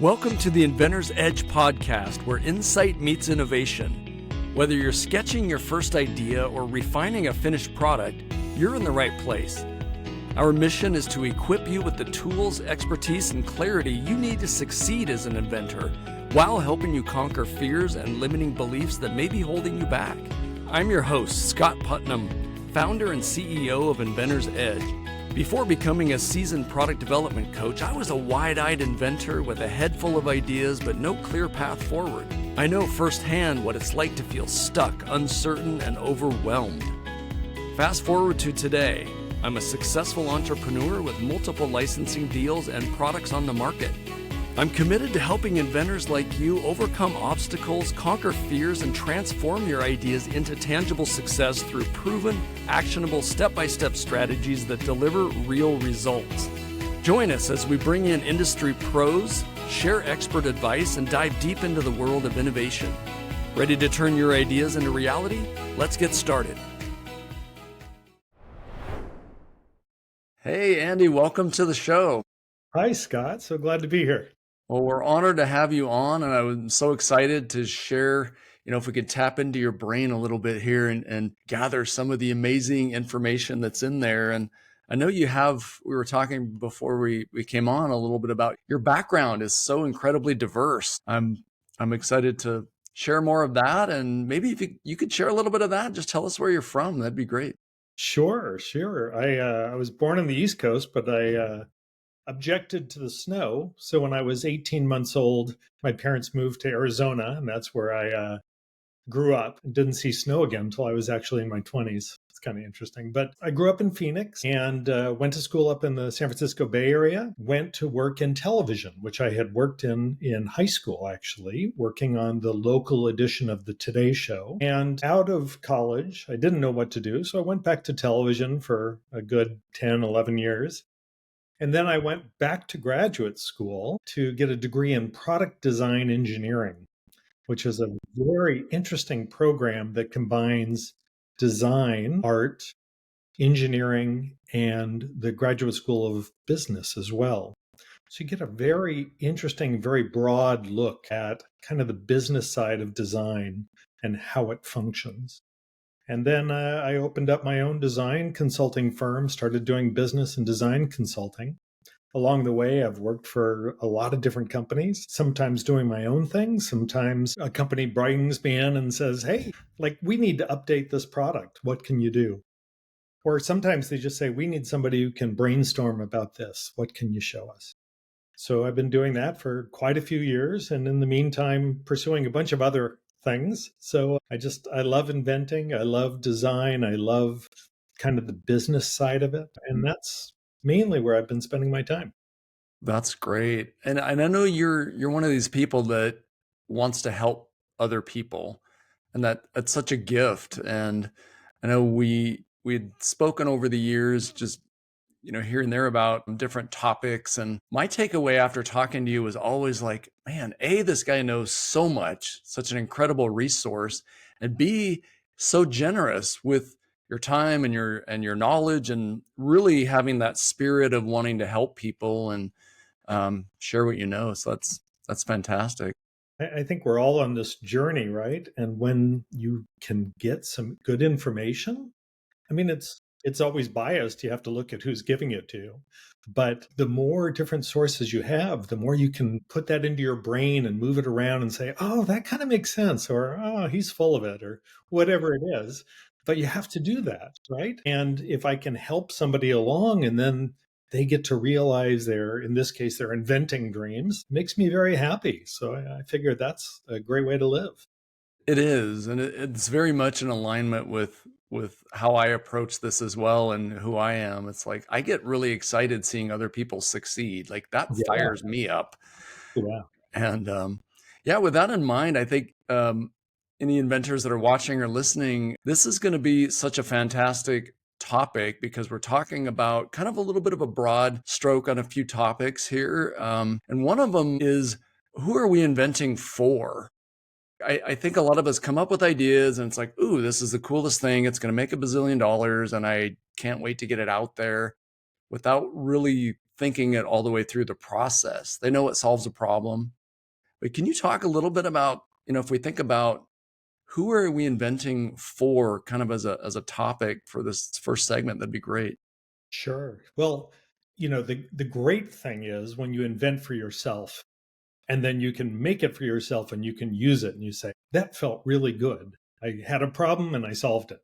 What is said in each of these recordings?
Welcome to the Inventor's Edge podcast, where insight meets innovation. Whether you're sketching your first idea or refining a finished product, you're in the right place. Our mission is to equip you with the tools, expertise, and clarity you need to succeed as an inventor, while helping you conquer fears and limiting beliefs that may be holding you back. I'm your host, Scott Putnam, founder and CEO of Inventor's Edge. Before becoming a seasoned product development coach, I was a wide-eyed inventor with a head full of ideas but no clear path forward. I know firsthand what it's like to feel stuck, uncertain, and overwhelmed. Fast forward to today, I'm a successful entrepreneur with multiple licensing deals and products on the market. I'm committed to helping inventors like you overcome obstacles, conquer fears, and transform your ideas into tangible success through proven, actionable, step-by-step strategies that deliver real results. Join us as we bring in industry pros, share expert advice, and dive deep into the world of innovation. Ready to turn your ideas into reality? Let's get started. Hey, Andy, welcome to the show. Hi, Scott. So glad to be here. Well, we're honored to have you on, and I'm so excited to share, if we could tap into your brain a little bit here and gather some of the amazing information that's in there. And I know we were talking before we came on a little bit about your background is so incredibly diverse. I'm excited to share more of that. And maybe if you could share a little bit of that, just tell us where you're from. That'd be great. Sure. I was born on the East Coast, but I objected to the snow. So when I was 18 months old, my parents moved to Arizona, and that's where I grew up. Didn't see snow again until I was actually in my 20s. It's kind of interesting. But I grew up in Phoenix and went to school up in the San Francisco Bay Area, went to work in television, which I had worked in high school, actually, working on the local edition of the Today Show. And out of college, I didn't know what to do. So I went back to television for a good 10, 11 years. And then I went back to graduate school to get a degree in product design engineering, which is a very interesting program that combines design, art, engineering, and the Graduate School of Business as well. So you get a very interesting, very broad look at kind of the business side of design and how it functions. And then I opened up my own design consulting firm, started doing business and design consulting. Along the way, I've worked for a lot of different companies, sometimes doing my own thing. Sometimes a company brings me in and says, hey, we need to update this product. What can you do? Or sometimes they just say, we need somebody who can brainstorm about this. What can you show us? So I've been doing that for quite a few years. And in the meantime, pursuing a bunch of other things. So I love inventing. I love design. I love kind of the business side of it. And that's mainly where I've been spending my time. That's great. And I know you're one of these people that wants to help other people, and that's such a gift. And I know we'd spoken over the years, just here and there about different topics. And my takeaway after talking to you was always like, man, A, this guy knows so much, such an incredible resource, and B, so generous with your time and your knowledge, and really having that spirit of wanting to help people and share what you know. So that's fantastic. I think we're all on this journey, right? And when you can get some good information, I mean, it's always biased. You have to look at who's giving it to you. But the more different sources you have, the more you can put that into your brain and move it around and say, oh, that kind of makes sense, or oh, he's full of it, or whatever it is. But you have to do that, right? And if I can help somebody along and then they get to realize in this case, their inventing dreams, makes me very happy. So I figure that's a great way to live. It is. And it's very much in alignment with how I approach this as well and who I am. It's like, I get really excited seeing other people succeed. Like that fires me up. Yeah. And with that in mind, I think any inventors that are watching or listening, this is going to be such a fantastic topic because we're talking about kind of a little bit of a broad stroke on a few topics here. And one of them is, who are we inventing for? I think a lot of us come up with ideas and it's like, ooh, this is the coolest thing. It's going to make $1 bazillion and I can't wait to get it out there, without really thinking it all the way through the process. They know it solves a problem. But can you talk a little bit about, if we think about who are we inventing for kind of as a topic for this first segment, that'd be great. Sure. Well, the great thing is when you invent for yourself and then you can make it for yourself and you can use it and you say, that felt really good. I had a problem and I solved it.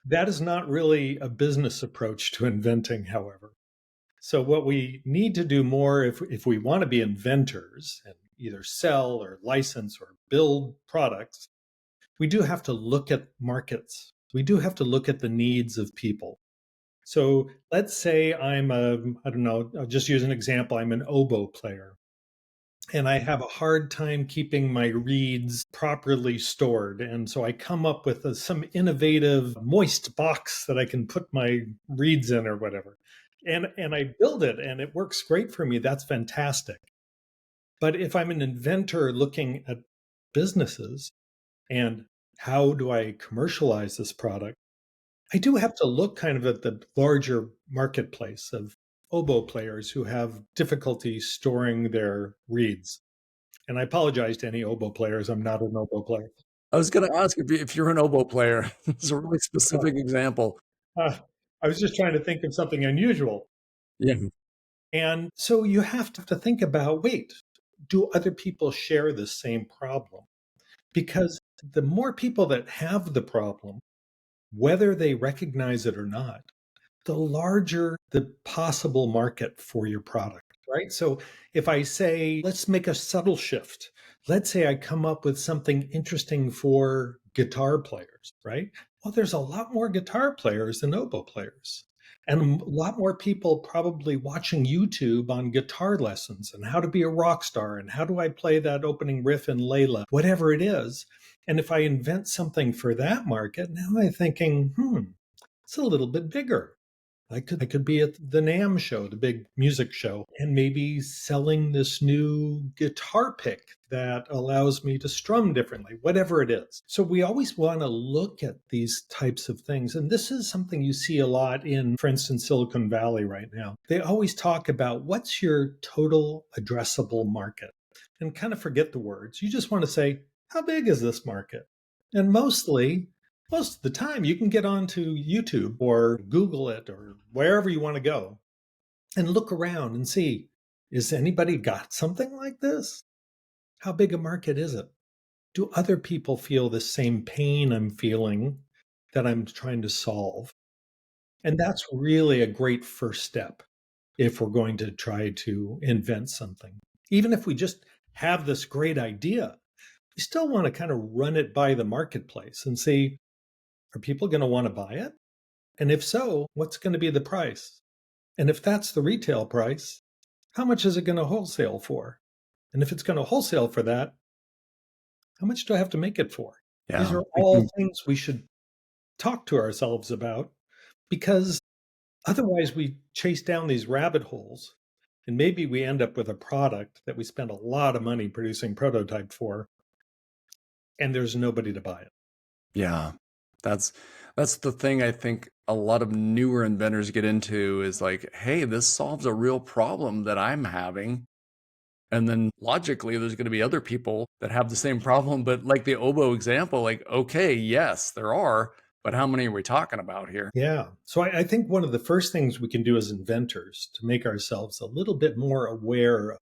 That is not really a business approach to inventing, however. So, what we need to do more if we want to be inventors and either sell or license or build products, we do have to look at markets. We do have to look at the needs of people. So, let's say I don't know, I'll just use an example. I'm an oboe player and I have a hard time keeping my reeds properly stored. And so I come up with some innovative moist box that I can put my reeds in or whatever. And I build it and it works great for me. That's fantastic. But if I'm an inventor looking at businesses and how do I commercialize this product, I do have to look kind of at the larger marketplace of oboe players who have difficulty storing their reeds. And I apologize to any oboe players. I'm not an oboe player. I was going to ask if you're an oboe player. It's a really specific example. Uh, I was just trying to think of something unusual. Yeah. And so you have to think about, wait, do other people share the same problem? Because the more people that have the problem, whether they recognize it or not, the larger the possible market for your product, right? So if I say, let's make a subtle shift, let's say I come up with something interesting for guitar players, right? Well, there's a lot more guitar players than oboe players. And a lot more people probably watching YouTube on guitar lessons and how to be a rock star and how do I play that opening riff in Layla, whatever it is. And if I invent something for that market, now I'm thinking, it's a little bit bigger. I could be at the NAMM show, the big music show, and maybe selling this new guitar pick that allows me to strum differently, whatever it is. So we always want to look at these types of things. And this is something you see a lot in, for instance, Silicon Valley right now. They always talk about what's your total addressable market and kind of forget the words. You just want to say, how big is this market? And most of the time, you can get onto YouTube or Google it or wherever you want to go and look around and see, is anybody got something like this? How big a market is it? Do other people feel the same pain I'm feeling that I'm trying to solve? And that's really a great first step if we're going to try to invent something. Even if we just have this great idea, we still want to kind of run it by the marketplace and see, are people going to want to buy it? And if so, what's going to be the price? And if that's the retail price, how much is it going to wholesale for? And if it's going to wholesale for that, how much do I have to make it for? These Yeah. are all things we should talk to ourselves about because otherwise we chase down these rabbit holes and maybe we end up with a product that we spend a lot of money producing prototype for and there's nobody to buy it. Yeah. That's the thing I think a lot of newer inventors get into is like, hey, this solves a real problem that I'm having. And then logically, there's going to be other people that have the same problem. But like the oboe example, like, okay, yes, there are, but how many are we talking about here? Yeah. So I think one of the first things we can do as inventors to make ourselves a little bit more aware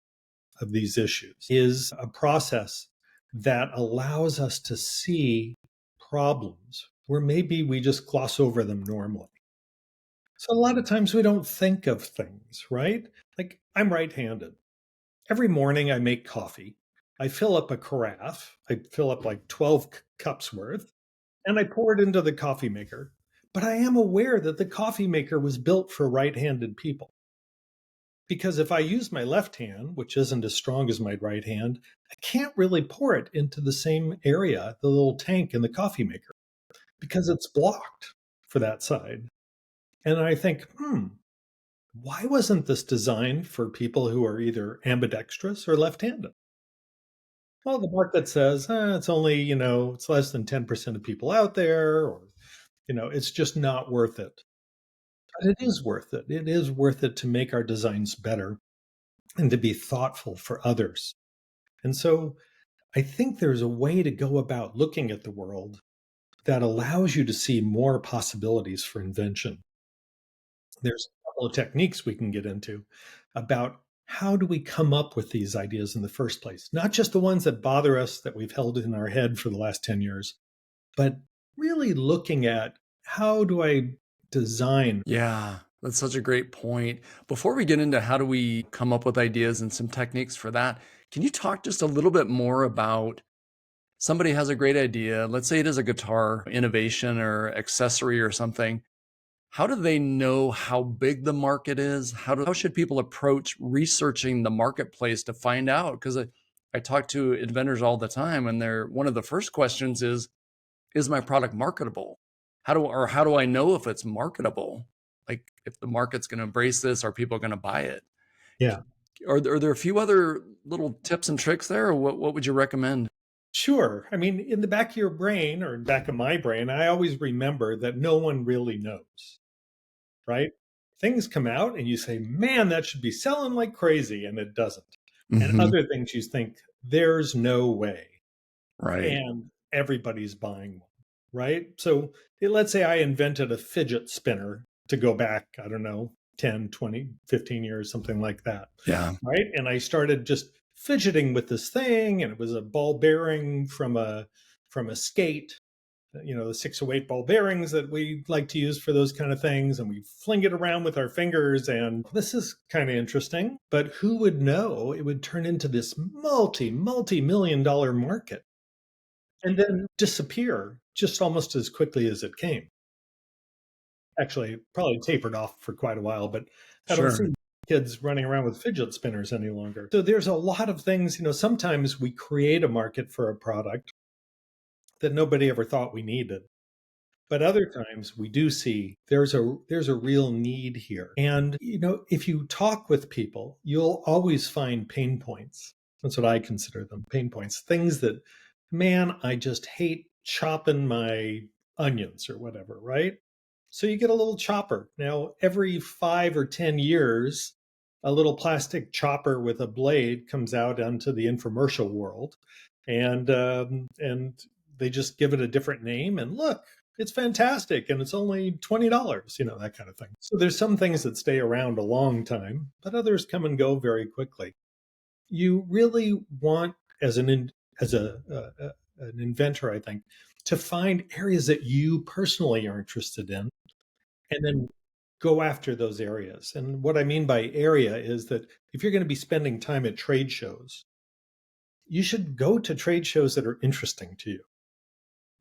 of these issues is a process that allows us to see problems where maybe we just gloss over them normally. So a lot of times we don't think of things, right? Like I'm right handed. Every morning I make coffee. I fill up a carafe. I fill up like 12 cups worth and I pour it into the coffee maker. But I am aware that the coffee maker was built for right handed people. Because if I use my left hand, which isn't as strong as my right hand, I can't really pour it into the same area, the little tank in the coffee maker, because it's blocked for that side. And I think, why wasn't this designed for people who are either ambidextrous or left handed? Well, the market says it's only, it's less than 10% of people out there, or, it's just not worth it. But it is worth it. It is worth it to make our designs better and to be thoughtful for others. And so I think there's a way to go about looking at the world that allows you to see more possibilities for invention. There's a couple of techniques we can get into about how do we come up with these ideas in the first place? Not just the ones that bother us that we've held in our head for the last 10 years, but really looking at how do I design. Yeah, that's such a great point. Before we get into how do we come up with ideas and some techniques for that, can you talk just a little bit more about somebody has a great idea? Let's say it is a guitar innovation or accessory or something. How do they know how big the market is? How should people approach researching the marketplace to find out? Because I talk to inventors all the time, and they're one of the first questions is my product marketable? How do I know if it's marketable? Like if the market's going to embrace this, are people going to buy it? Yeah, Are there a few other little tips and tricks there, or what would you recommend? sure. I mean, in the back of your brain or in the back of my brain, I always remember that no one really knows, right? Things come out and you say, man, that should be selling like crazy, and it doesn't. And Hmm. other things you think, there's no way. Right. And everybody's buying one, right? So let's say I invented a fidget spinner to go back, I don't know, 10, 20, 15 years, something like that, Yeah. right? And I started just fidgeting with this thing, and it was a ball bearing from a skate, the 608 ball bearings that we like to use for those kind of things. And we fling it around with our fingers. And this is kind of interesting. But who would know it would turn into this multi-million-dollar market and then disappear just almost as quickly as it came? Actually, probably tapered off for quite a while, but I don't Sure. see kids running around with fidget spinners any longer. So there's a lot of things, sometimes we create a market for a product that nobody ever thought we needed. But other times we do see there's a real need here. And if you talk with people, you'll always find pain points. That's what I consider them, pain points. Things that, man, I just hate chopping my onions or whatever, right? So you get a little chopper. Now, every 5 or 10 years, a little plastic chopper with a blade comes out onto the infomercial world, and they just give it a different name. And look, it's fantastic, and it's only $20, that kind of thing. So there's some things that stay around a long time, but others come and go very quickly. You really want, as an inventor, I think, to find areas that you personally are interested in and then go after those areas. And what I mean by area is that if you're going to be spending time at trade shows, you should go to trade shows that are interesting to you.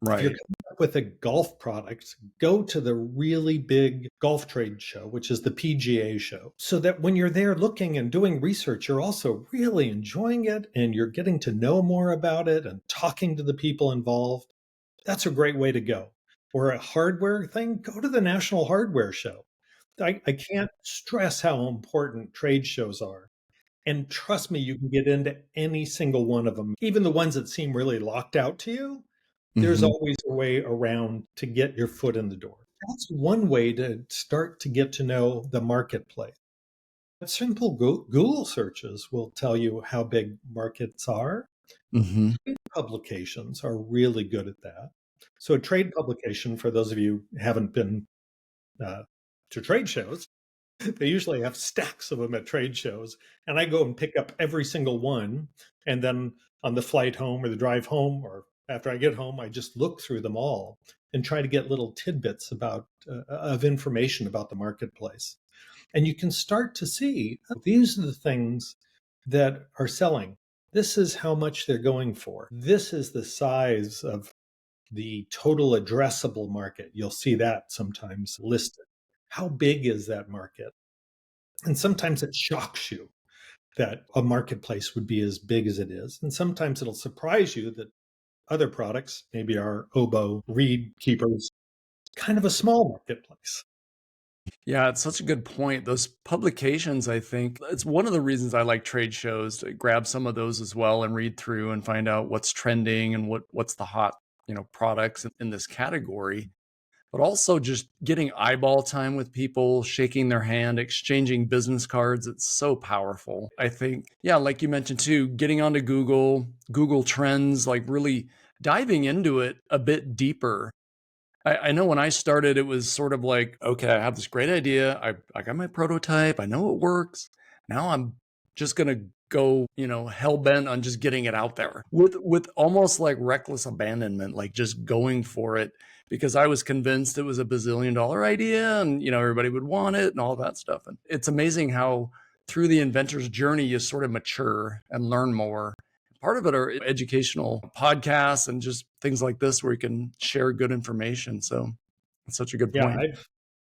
If you're Right. coming up with a golf product, go to the really big golf trade show, which is the PGA show, so that when you're there looking and doing research, you're also really enjoying it and you're getting to know more about it and talking to the people involved. That's a great way to go. Or a hardware thing, go to the National Hardware Show. I can't stress how important trade shows are. And trust me, you can get into any single one of them, even the ones that seem really locked out to you. There's Hmm. always a way around to get your foot in the door. That's one way to start to get to know the marketplace. Simple Google searches will tell you how big markets are. Hmm. Trade publications are really good at that. So, a trade publication, for those of you who haven't been uh, to trade shows, they usually have stacks of them at trade shows. And I go and pick up every single one. And then on the flight home or the drive home, or after I get home, I just look through them all and try to get little tidbits of information about the marketplace. And you can start to see, these are the things that are selling. This is how much they're going for. This is the size of the total addressable market. You'll see that sometimes listed. How big is that market? And sometimes it shocks you that a marketplace would be as big as it is. And sometimes it'll surprise you that other products, maybe our oboe reed keepers, kind of a small marketplace. Yeah, it's such a good point. Those publications, I think, it's one of the reasons I like trade shows to grab some of those as well and read through and find out what's trending and what's the hot, products in this category. but also just getting eyeball time with people, shaking their hand, exchanging business cards. It's so powerful. I think, yeah, like you mentioned too, getting onto Google Trends, like really diving into it a bit deeper. I know when I started, it was sort of like, okay, I have this great idea. I got my prototype. I know it works. Now I'm just going to go, hell bent on just getting it out there with almost like reckless abandonment, like just going for it because I was convinced it was a bazillion-dollar idea and, everybody would want it and all that stuff. And it's amazing how through the inventor's journey, you sort of mature and learn more. Part of it are educational podcasts and just things like this where you can share good information. So that's such a good Yeah, point.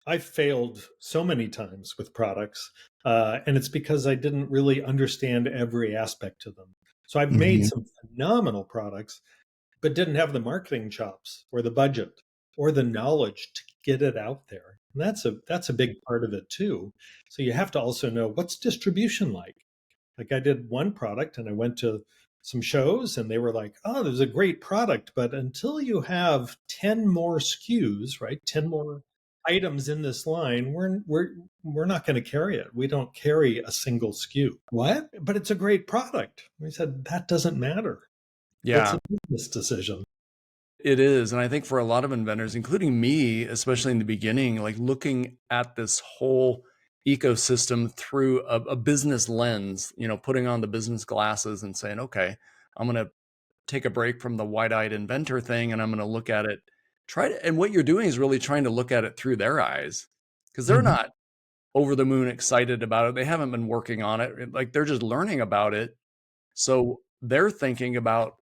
I've failed so many times with products, and it's because I didn't really understand every aspect to them. So I've made some phenomenal products, but didn't have the marketing chops or the budget or the knowledge to get it out there. And that's a big part of it too. So you have to also know what's distribution like. Like I did one product and I went to some shows and they were like, "Oh, there's a great product, but until you have 10 more SKUs, right? 10 more items in this line, we're not going to carry it. We don't carry a single SKU." What? But it's a great product. We said that doesn't matter. It's Yeah, a business decision. it is. And I think for a lot of inventors, including me, especially in the beginning, like looking at this whole ecosystem through a business lens, putting on the business glasses and saying, okay, I'm going to take a break from the wide-eyed inventor thing and I'm going to look at it and what you're doing is really trying to look at it through their eyes because they're Mhm. not over the moon excited about it. They haven't been working on it. Like they're just learning about it. So they're thinking about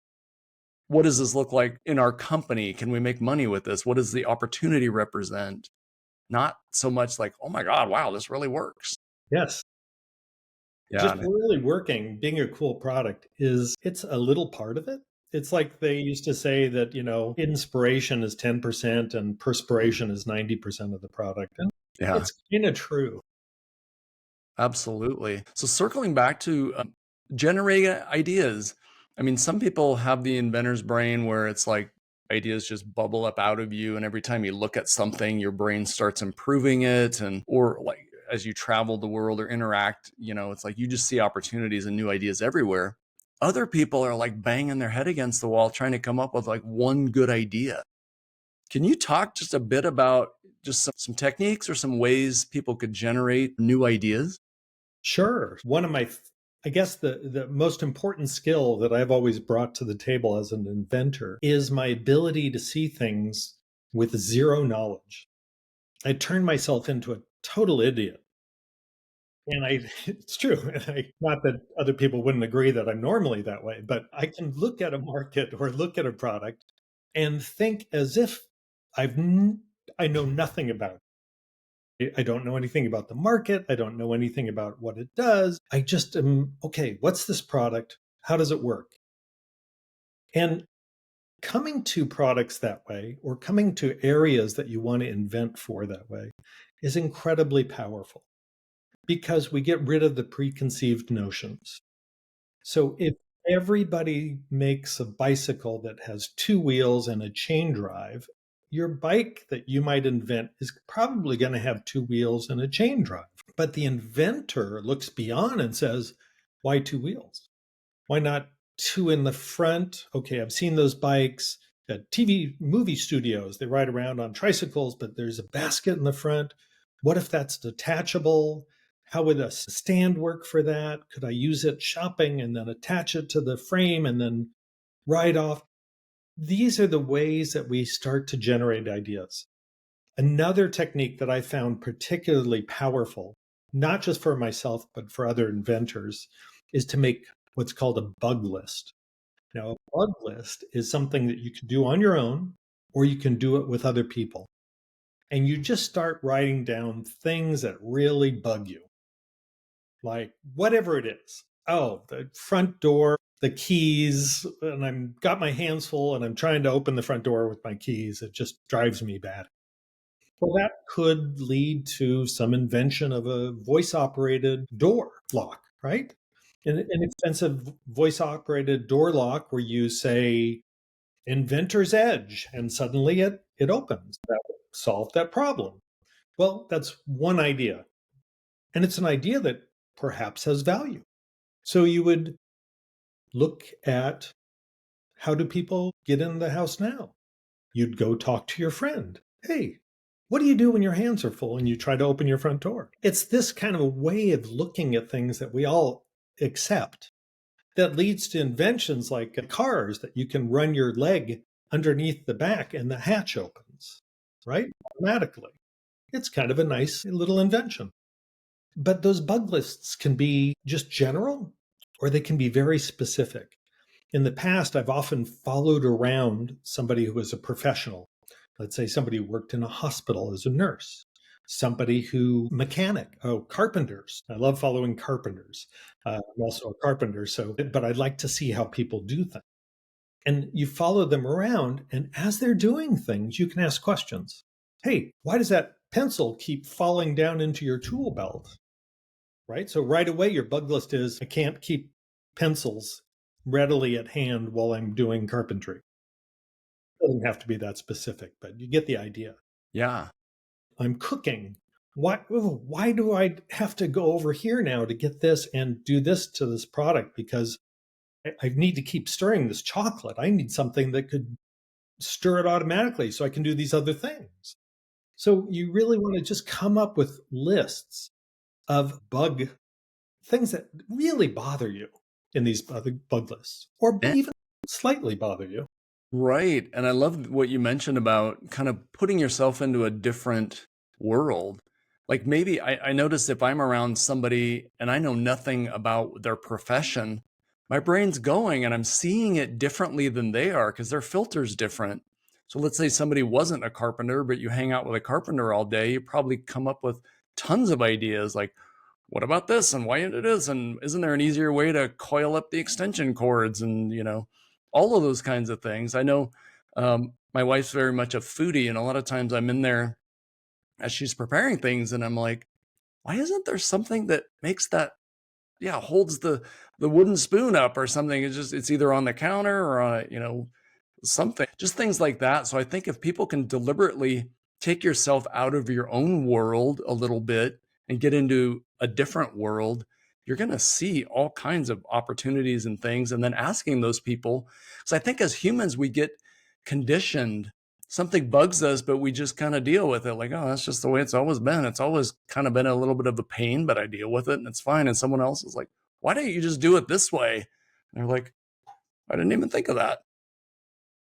what does this look like in our company? Can we make money with this? What does the opportunity represent? Not so much like, oh my God, wow, this really works. Yes. Yeah. Just really working, being a cool product it's a little part of it. It's like they used to say that, inspiration is 10% and perspiration is 90% of the product. And Yeah. it's kind of true. Absolutely. So circling back to generating ideas. I mean, some people have the inventor's brain where it's like ideas just bubble up out of you, and every time you look at something, your brain starts improving it, or like as you travel the world or interact, it's like you just see opportunities and new ideas everywhere. Other people are like banging their head against the wall trying to come up with like one good idea. Can you talk just a bit about just some techniques or some ways people could generate new ideas? Sure. One of I guess the most important skill that I've always brought to the table as an inventor is my ability to see things with zero knowledge. I turn myself into a total idiot. And it's true. Not that other people wouldn't agree that I'm normally that way, but I can look at a market or look at a product and think as if I know nothing about it. I don't know anything about the market. I don't know anything about what it does. I just am, okay, what's this product? How does it work? And coming to products that way, or coming to areas that you want to invent for that way, is incredibly powerful because we get rid of the preconceived notions. So if everybody makes a bicycle that has two wheels and a chain drive, your bike that you might invent is probably going to have two wheels and a chain drive. But the inventor looks beyond and says, why two wheels? Why not two in the front? Okay, I've seen those bikes at TV movie studios. They ride around on tricycles, but there's a basket in the front. What if that's detachable? How would a stand work for that? Could I use it shopping and then attach it to the frame and then ride off? These are the ways that we start to generate ideas. Another technique that I found particularly powerful, not just for myself, but for other inventors, is to make what's called a bug list. Now, a bug list is something that you can do on your own, or you can do it with other people. And you just start writing down things that really bug you, like whatever it is. Oh, the front door, the keys, and I'm got my hands full and I'm trying to open the front door with my keys. It just drives me bad. Well, that could lead to some invention of a voice operated door lock, right? An inexpensive voice operated door lock where you say Inventor's Edge and suddenly it opens. solve that problem. Well, that's one idea. And it's an idea that perhaps has value. So you would look at, how do people get in the house now? You'd go talk to your friend. Hey, what do you do when your hands are full and you try to open your front door? It's this kind of a way of looking at things that we all accept that leads to inventions like cars that you can run your leg underneath the back and the hatch opens, right? Automatically. It's kind of a nice little invention. But those bug lists can be just general or they can be very specific. In the past, I've often followed around somebody who was a professional. Let's say somebody who worked in a hospital as a nurse, somebody who carpenters. I love following carpenters. I'm also a carpenter, but I like to see how people do things. And you follow them around, and as they're doing things, you can ask questions. Hey, why does that pencil keep falling down into your tool belt? Right? So right away, your bug list is, I can't keep pencils readily at hand while I'm doing carpentry. It doesn't have to be that specific, but you get the idea. Yeah. I'm cooking. Why do I have to go over here now to get this and do this to this product? Because I need to keep stirring this chocolate. I need something that could stir it automatically so I can do these other things. So you really want to just come up with lists of things that really bother you in these other bug lists, or And- even slightly bother you. Right. And I love what you mentioned about kind of putting yourself into a different world. Like maybe I notice if I'm around somebody and I know nothing about their profession, my brain's going and I'm seeing it differently than they are because their filter's different. So let's say somebody wasn't a carpenter, but you hang out with a carpenter all day, you probably come up with tons of ideas like, what about this and why it is? And isn't there an easier way to coil up the extension cords? And, all of those kinds of things. I know my wife's very much a foodie, and a lot of times I'm in there as she's preparing things and I'm like, why isn't there something that makes that, yeah, holds the wooden spoon up or something? It's either on the counter or on something, just things like that. So I think if people can deliberately take yourself out of your own world a little bit and get into a different world, you're going to see all kinds of opportunities and things. And then asking those people, because I think as humans, we get conditioned. Something bugs us, but we just kind of deal with it like, oh, that's just the way it's always been. It's always kind of been a little bit of a pain, but I deal with it and it's fine. And someone else is like, why don't you just do it this way? And they're like, I didn't even think of that.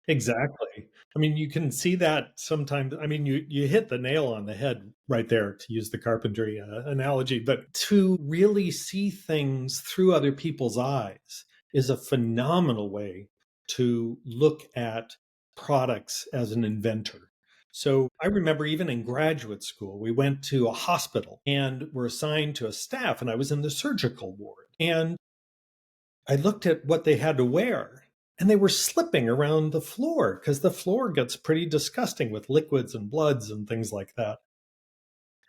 Exactly. I mean, you can see that sometimes. I mean, you hit the nail on the head right there, to use the carpentry analogy. But to really see things through other people's eyes is a phenomenal way to look at products as an inventor. So I remember even in graduate school, we went to a hospital and were assigned to a staff, and I was in the surgical ward. And I looked at what they had to wear, and they were slipping around the floor because the floor gets pretty disgusting with liquids and bloods and things like that.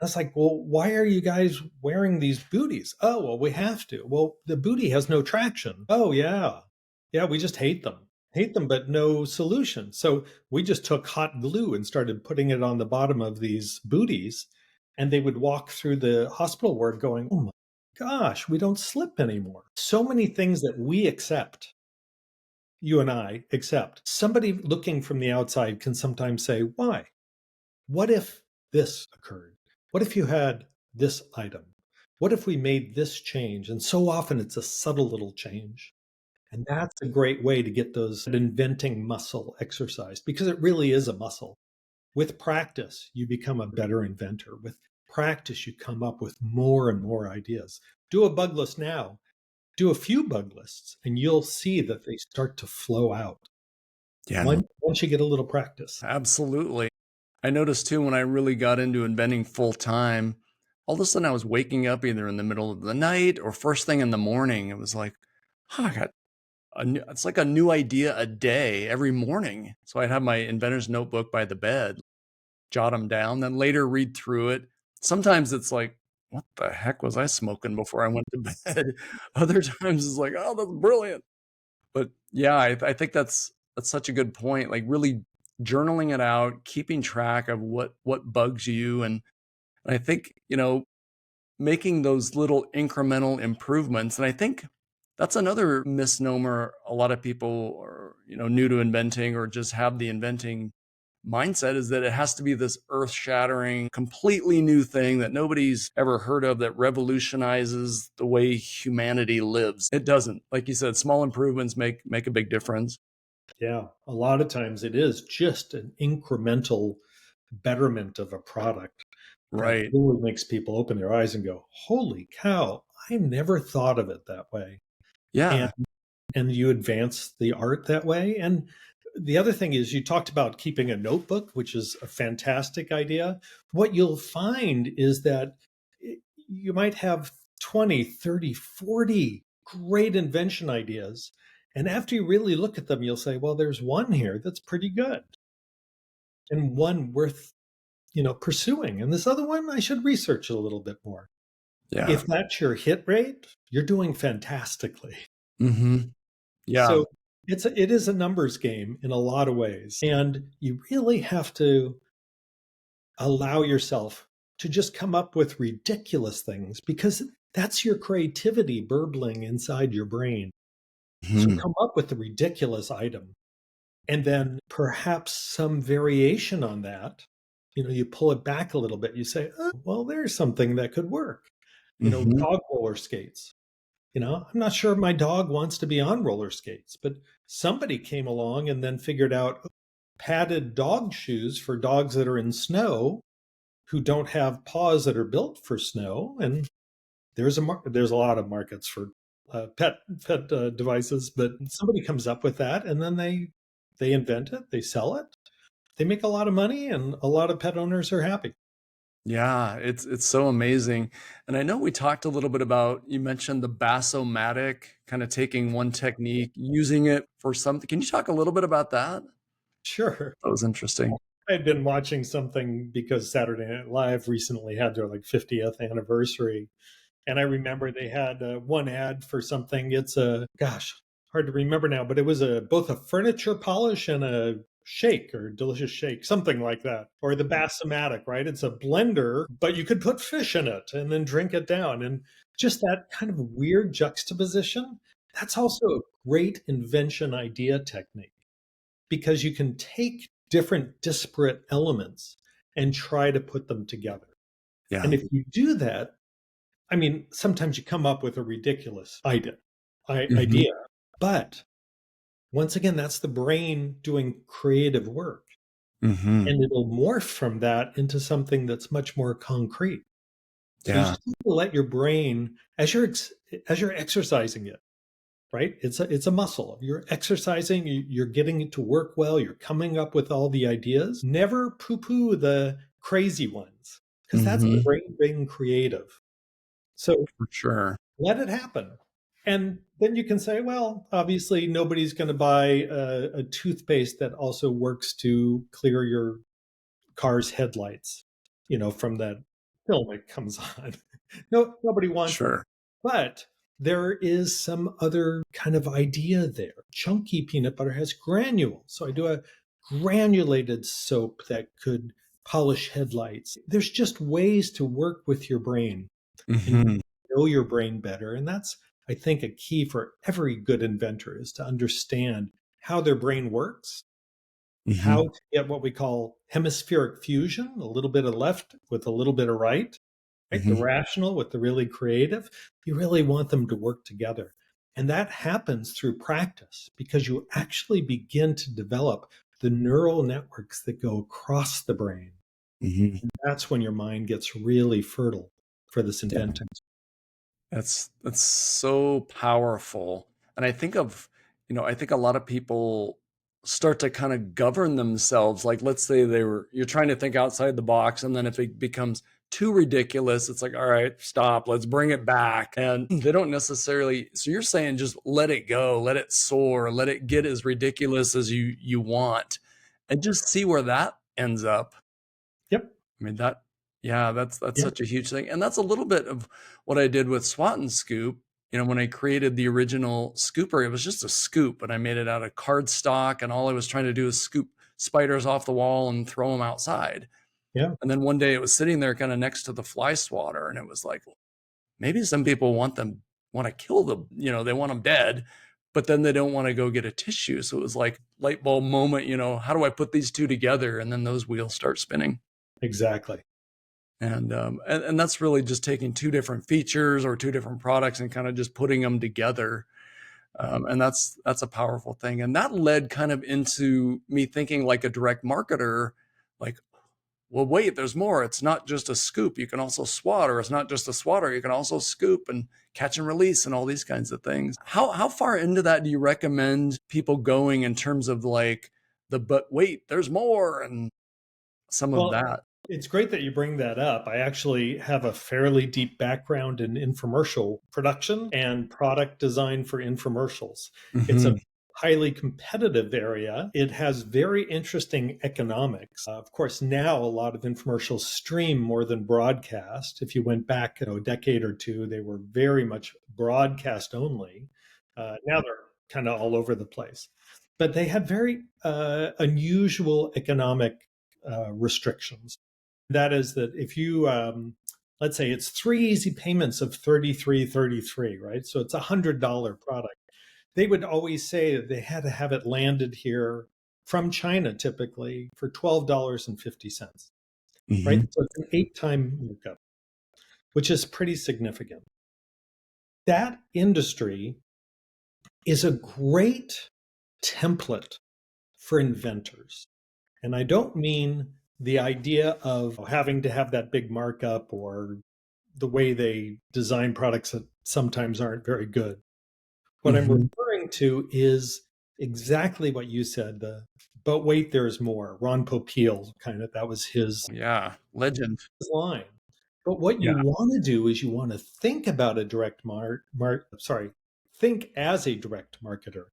I was like, well, why are you guys wearing these booties? Oh, well, we have to. Well, the booty has no traction. Oh, yeah. Yeah, we just hate them. Hate them, but no solution. So we just took hot glue and started putting it on the bottom of these booties. And they would walk through the hospital ward going, oh my gosh, we don't slip anymore. So many things that we accept, you and I accept. Somebody looking from the outside can sometimes say, why? What if this occurred? What if you had this item? What if we made this change? And so often it's a subtle little change. And that's a great way to get those inventing muscle exercised, because it really is a muscle. With practice, you become a better inventor. With practice, you come up with more and more ideas. Do a bug list now. Do a few bug lists, and you'll see that they start to flow out. Yeah, Once you get a little practice. absolutely. I noticed too when I really got into inventing full time, all of a sudden I was waking up either in the middle of the night or first thing in the morning. It was like, I got it's like a new idea a day every morning. So I'd have my inventor's notebook by the bed, jot them down, then later read through it. Sometimes it's like, what the heck was I smoking before I went to bed? Other times it's like, oh, that's brilliant. But yeah, I think that's such a good point. Like really journaling it out, keeping track of what bugs you. And I think, making those little incremental improvements. And I think that's another misnomer. A lot of people are, new to inventing or just have the inventing mindset, is that it has to be this earth shattering, completely new thing that nobody's ever heard of, that revolutionizes the way humanity lives. It doesn't. Like you said, small improvements make a big difference. Yeah, a lot of times it is just an incremental betterment of a product that Right. really makes people open their eyes and go, "Holy cow, I never thought of it that way." And Yeah. and you advance the art that way. And the other thing is, you talked about keeping a notebook, which is a fantastic idea. What you'll find is that you might have 20, 30, 40 great invention ideas. And after you really look at them, you'll say, well, there's one here that's pretty good and one worth, pursuing. And this other one, I should research a little bit more. Yeah. If that's your hit rate, you're doing fantastically. Hmm. Yeah. So it is a numbers game in a lot of ways. And you really have to allow yourself to just come up with ridiculous things, because that's your creativity burbling inside your brain. So Hmm. come up with a ridiculous item, and then perhaps some variation on that. You pull it back a little bit. You say, oh, well, there's something that could work. Hmm. Dog roller skates. I'm not sure my dog wants to be on roller skates, but somebody came along and then figured out padded dog shoes for dogs that are in snow who don't have paws that are built for snow. And there's a lot of markets for pet devices, but somebody comes up with that, and then they invent it, they sell it, they make a lot of money, and a lot of pet owners are happy. Yeah, it's so amazing. And I know we talked a little bit about, you mentioned the Bassomatic, kind of taking one technique, using it for something. Can you talk a little bit about that? Sure. That was interesting. I'd been watching something because Saturday Night Live recently had their 50th anniversary. And I remember they had one ad for something. It's hard to remember now, but it was both a furniture polish and a shake, or delicious shake, something like that. Or the Bassomatic, right? It's a blender, but you could put fish in it and then drink it down. And just that kind of weird juxtaposition, that's also a great invention idea technique, because you can take different disparate elements and try to put them together. Yeah. And if you do that, I mean, sometimes you come up with a ridiculous Hmm. idea, but once again, that's the brain doing creative work, Hmm. and it'll morph from that into something that's much more concrete. So you Yeah. just need to let your brain, as you're exercising it, right? It's a muscle. You're exercising. You're getting it to work well. You're coming up with all the ideas. Never poo-poo the crazy ones, because that's the Hmm. brain being creative. So For sure. let it happen. And then you can say, well, obviously nobody's going to buy a toothpaste that also works to clear your car's headlights, from that film it comes on. No, nobody wants that. Sure. But there is some other kind of idea there. Chunky peanut butter has granules. So I do a granulated soap that could polish headlights. There's just ways to work with your brain and Hmm. know your brain better. And that's, I think, a key for every good inventor, is to understand how their brain works, how Hmm. to get what we call hemispheric fusion, a little bit of left with a little bit of right, right? The Hmm. rational with the really creative. You really want them to work together. And that happens through practice, because you actually begin to develop the neural networks that go across the brain. Hmm. And that's when your mind gets really fertile for this Yeah. inventing. That's so powerful. And I think a lot of people start to kind of govern themselves. Like, let's say you're trying to think outside the box, and then if it becomes too ridiculous, it's like, all right, stop, let's bring it back. And they don't necessarily, so you're saying just let it go, let it soar, let it get as ridiculous as you want, and just see where that ends up. Yep. I mean, yeah, that's Yep. such a huge thing, and that's a little bit of what I did with Swat and Scoop. When I created the original scooper, it was just a scoop, and I made it out of cardstock, and all I was trying to do is spiders off the wall and throw them outside. Yeah, And then one day it was sitting there kind of next to the fly swatter, and it was like, maybe some people want to kill them, they want them dead, but then they don't want to go get a tissue. So it was like light bulb moment, how do I put these two together? And then those wheels start spinning. exactly. And that's really just taking two different features or two different products and kind of just putting them together. And that's a powerful thing. And that led kind of into me thinking like a direct marketer, like, well, wait, there's more. It's not just a scoop. You can also swat, or it's not just a swatter. You can also scoop and catch and release and all these kinds of things. How far into that do you recommend people going in terms of like but wait, there's more and some of Well, that? it's great that you bring that up. I actually have a fairly deep background in infomercial production and product design for infomercials. It's a highly competitive area. It has very interesting economics. Of course, now a lot of infomercials stream more than broadcast. If you went back a decade or two, they were very much broadcast only. Now they're kind of all over the place. But they had very unusual economic restrictions. That is that if you, let's say it's 3 easy payments of $33.33, right? So it's $100 product. They would always say that they had to have it landed here from China typically for $12.50, right? So it's an 8-time markup, which is pretty significant. That industry is a great template for inventors. And I don't mean the idea of having to have that big markup or the way they design products that sometimes aren't very good. What I'm referring to is exactly what you said, but wait, there's more. Ron Popeil, that was his legend line. But what you want to do is you want to think about a direct think as a direct marketer,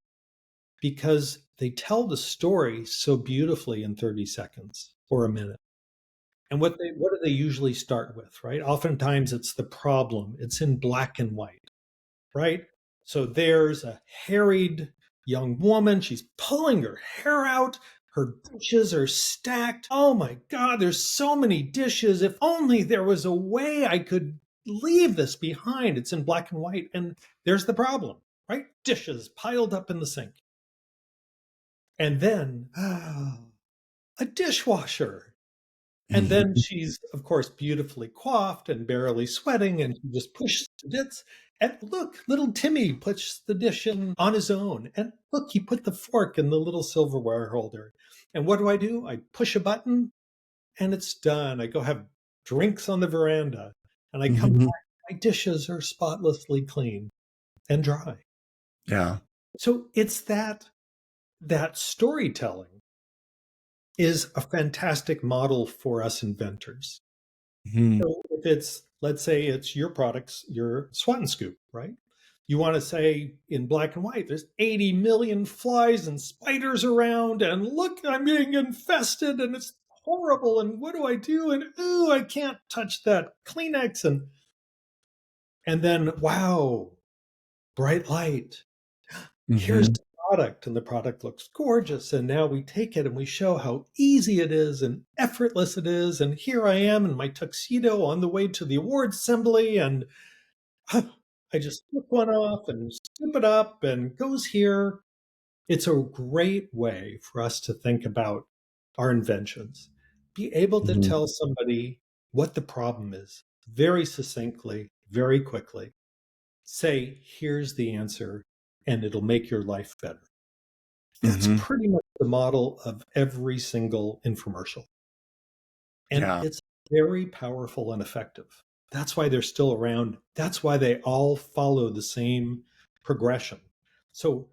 because they tell the story so beautifully in 30 seconds or a minute. And what do they usually start with, right? Oftentimes it's the problem. It's in black and white, right? So there's a harried young woman. She's pulling her hair out. Her dishes are stacked. Oh my God, there's so many dishes. If only there was a way I could leave this behind. It's in black and white. And there's the problem, right? Dishes piled up in the sink. And then a dishwasher. And then she's, of course, beautifully coiffed and barely sweating, and she just pushes the bits. And look, little Timmy puts the dish in on his own. And look, he put the fork in the little silverware holder. And what do? I push a button and it's done. I go have drinks on the veranda and I come back. My dishes are spotlessly clean and dry. Yeah. So it's that storytelling is a fantastic model for us inventors. So if it's, let's say it's your products, your swat and scoop, right? You want to say in black and white, there's 80 million flies and spiders around, and look, I'm being infested and it's horrible. And what do I do? And ooh, I can't touch that Kleenex. And then, wow, bright light. Here's the product, and the product looks gorgeous. And now we take it and we show how easy it is and effortless it is. And here I am in my tuxedo on the way to the awards assembly. And I just flip one off and scoop it up and goes here. It's a great way for us to think about our inventions. Be able to tell somebody what the problem is very succinctly, very quickly. Say, here's the answer, and it'll make your life better. That's pretty much the model of every single infomercial. And it's very powerful and effective. That's why they're still around. That's why they all follow the same progression. So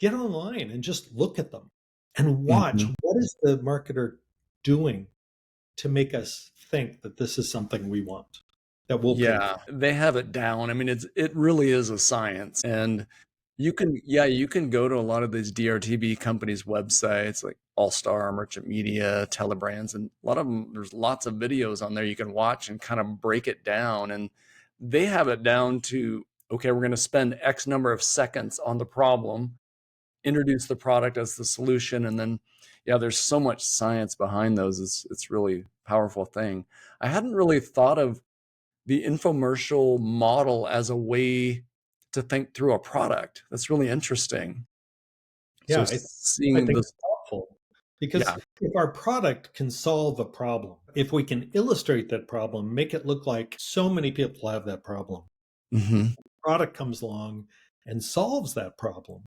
get online and just look at them and watch what is the marketer doing to make us think that this is something we want, that we'll pay for. They have it down. I mean, it really is a science. And you can go to a lot of these DRTB companies' websites, like All Star, Merchant Media, Telebrands, and a lot of them, there's lots of videos on there you can watch and kind of break it down. And they have it down to, okay, we're going to spend X number of seconds on the problem. introduce the product as the solution. And then, yeah, there's so much science behind those. It's really a powerful thing. I hadn't really thought of the infomercial model as a way to think through a product. That's really interesting. So Yeah, I seeing think this, it's helpful because yeah. if our product can solve a problem, if we can illustrate that problem, make it look like so many people have that problem, Hmm. product comes along and solves that problem.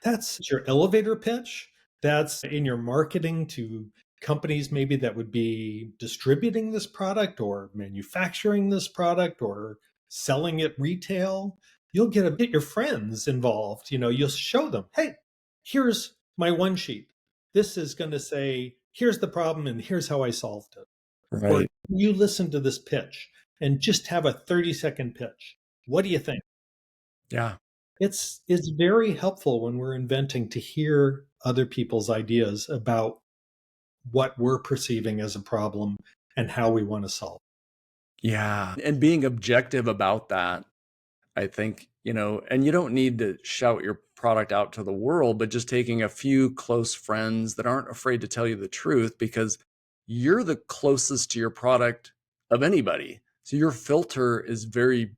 That's your elevator pitch. That's in your marketing to companies maybe that would be distributing this product or manufacturing this product or selling it retail. You'll get your friends involved. You'll show them, hey, here's my one sheet. This is going to say, here's the problem and here's how I solved it. Or Right. you listen to this pitch and just have a 30-second pitch. What do you think? Yeah. It's very helpful when we're inventing to hear other people's ideas about what we're perceiving as a problem and how we want to solve. Yeah. And being objective about that, I think, and you don't need to shout your product out to the world, but just taking a few close friends that aren't afraid to tell you the truth because you're the closest to your product of anybody. So your filter is very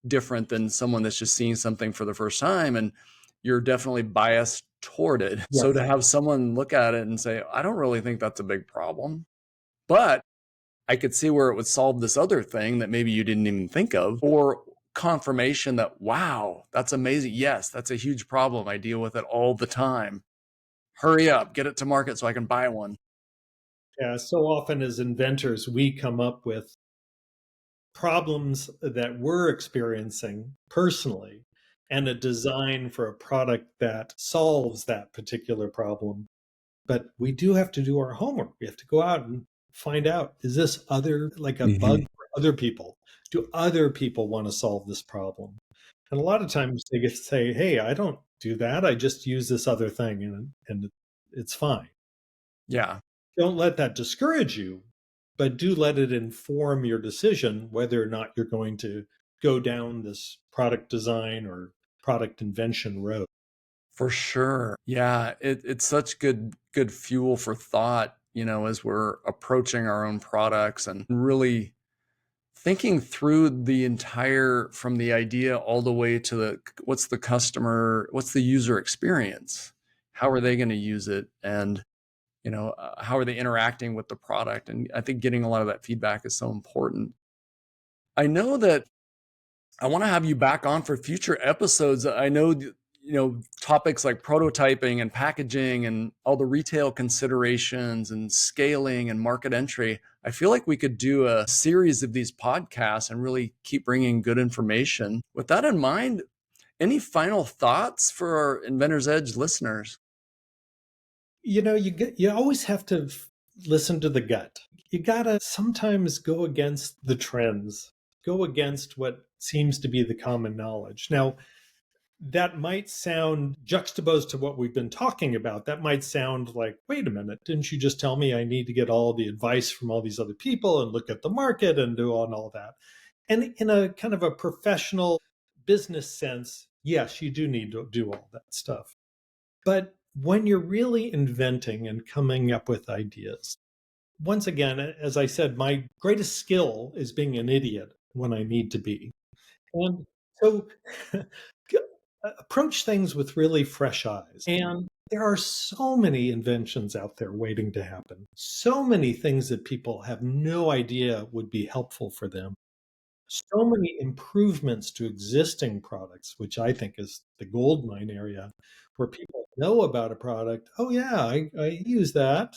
different than someone that's just seeing something for the first time, and you're definitely biased toward it. So Yes. to have someone look at it and say, I don't really think that's a big problem, but I could see where it would solve this other thing that maybe you didn't even think of, or confirmation that, wow, that's amazing. Yes, that's a huge problem. I deal with it all the time. Hurry up, get it to market so I can buy one. Yeah, so often as inventors, we come up with problems that we're experiencing personally and a design for a product that solves that particular problem. But we do have to do our homework. We have to go out and find out, is this like a bug Hmm. for other people? Do other people want to solve this problem? And a lot of times they get to say, hey, I don't do that. I just use this other thing and it's fine. Yeah, Don't let that discourage you, but do let it inform your decision whether or not you're going to go down this product design or product invention road. for sure. Yeah, it's such good fuel for thought, as we're approaching our own products and really thinking through the entire from the idea all the way to what's the user experience, how are they going to use it, and how are they interacting with the product. And I think getting a lot of that feedback is so important. I know that I want to have you back on for future episodes. I know topics like prototyping and packaging and all the retail considerations and scaling and market entry. I feel like we could do a series of these podcasts and really keep bringing good information. With that in mind, any final thoughts for our Inventor's Edge listeners? You always have to listen to the gut. You gotta sometimes go against the trends, go against what seems to be the common knowledge. Now, that might sound juxtaposed to what we've been talking about. That might sound like, wait a minute, didn't you just tell me I need to get all the advice from all these other people and look at the market and do all that? And in a kind of a professional business sense, yes, you do need to do all that stuff. But when you're really inventing and coming up with ideas, once again, as I said, my greatest skill is being an idiot when I need to be. And so approach things with really fresh eyes. And there are so many inventions out there waiting to happen, so many things that people have no idea would be helpful for them, so many improvements to existing products, which I think is the gold mine area, where people know about a product. Oh, yeah, I use that.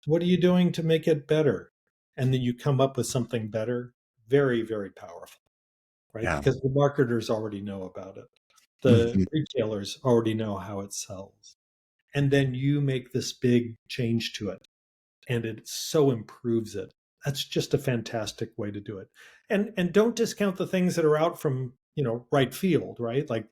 What are you doing to make it better? And then you come up with something better. Very, very powerful, right? Yeah. Because the marketers already know about it. The Mhm. retailers already know how it sells. And then you make this big change to it and it so improves it. That's just a fantastic way to do it. And don't discount the things that are out from, right field, right? Like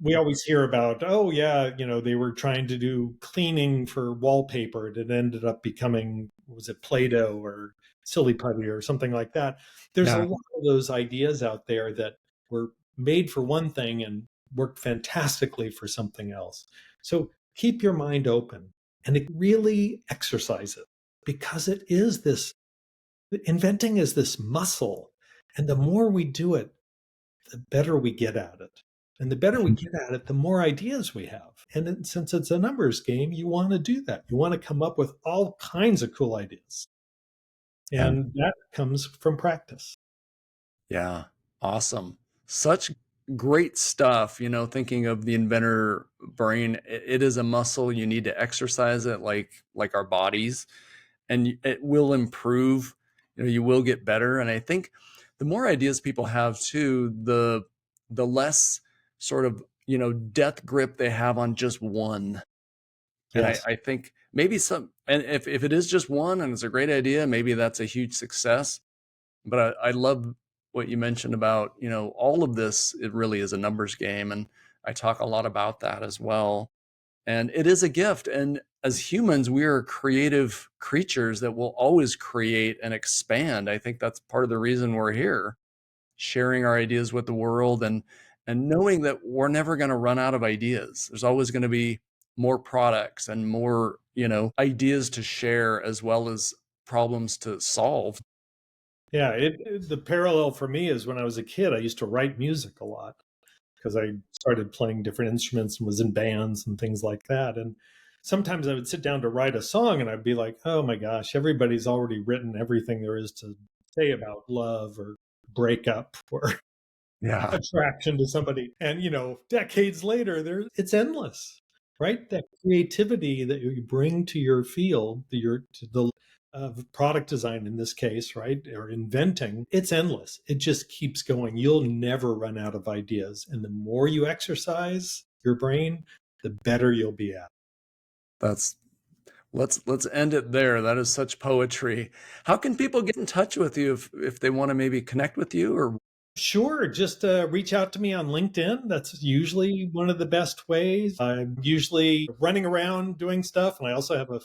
we always hear about, oh yeah, they were trying to do cleaning for wallpaper and it ended up becoming, was it Play-Doh or silly putty or something like that. There's a Yeah. lot of those ideas out there that were made for one thing and work fantastically for something else. So keep your mind open and really exercise it, because it is this, inventing is this muscle. And the more we do it, the better we get at it. And the better we get at it, the more ideas we have. And since it's a numbers game, you want to do that. You want to come up with all kinds of cool ideas. And that comes from practice. Yeah. Awesome. Such great stuff. Thinking of the inventor brain, it is a muscle. You need to exercise it like our bodies, and it will improve. You will get better. And I think the more ideas people have too, the less sort of, death grip they have on just one. Yes. And I think maybe and if it is just one and it's a great idea, maybe that's a huge success. But I love what you mentioned about, all of this, it really is a numbers game. And I talk a lot about that as well. And it is a gift. And as humans, we are creative creatures that will always create and expand. I think that's part of the reason we're here, sharing our ideas with the world and knowing that we're never going to run out of ideas. There's always going to be more products and more, ideas to share, as well as problems to solve. Yeah, the parallel for me is when I was a kid, I used to write music a lot because I started playing different instruments and was in bands and things like that. And sometimes I would sit down to write a song and I'd be like, oh my gosh, everybody's already written everything there is to say about love or breakup or attraction to somebody. And, decades later, it's endless, right? That creativity that you bring to your field, to the product design in this case, right? Or inventing, it's endless. It just keeps going. You'll never run out of ideas. And the more you exercise your brain, the better you'll be at. Let's end it there. That is such poetry. How can people get in touch with you if they want to maybe connect with you? Or Sure. Just reach out to me on LinkedIn. That's usually one of the best ways. I'm usually running around doing stuff. And I also have a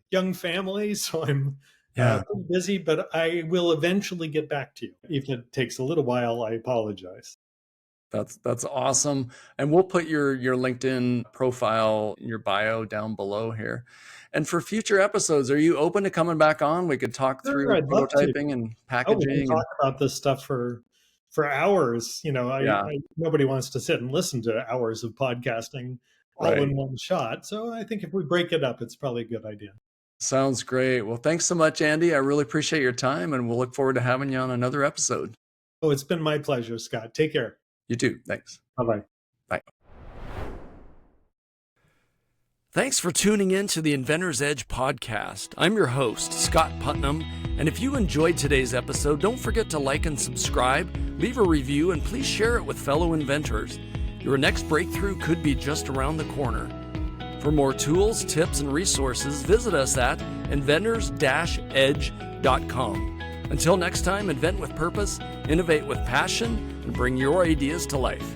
young family. So I'm pretty busy, but I will eventually get back to you. If it takes a little while, I apologize. That's awesome. And we'll put your LinkedIn profile, your bio down below here. And for future episodes, are you open to coming back on? We could talk through prototyping and packaging. We can talk about this stuff for hours. Nobody wants to sit and listen to hours of podcasting all in one shot. So I think if we break it up, it's probably a good idea. Sounds great. Well, thanks so much, Andy. I really appreciate your time, and we'll look forward to having you on another episode. Oh, it's been my pleasure, Scott. Take care. You too. Thanks. Bye-bye. Bye. Thanks for tuning in to the Inventor's Edge podcast. I'm your host, Scott Putnam. And if you enjoyed today's episode, don't forget to like and subscribe, leave a review, and please share it with fellow inventors. Your next breakthrough could be just around the corner. For more tools, tips, and resources, visit us at inventors-edge.com. Until next time, invent with purpose, innovate with passion, and bring your ideas to life.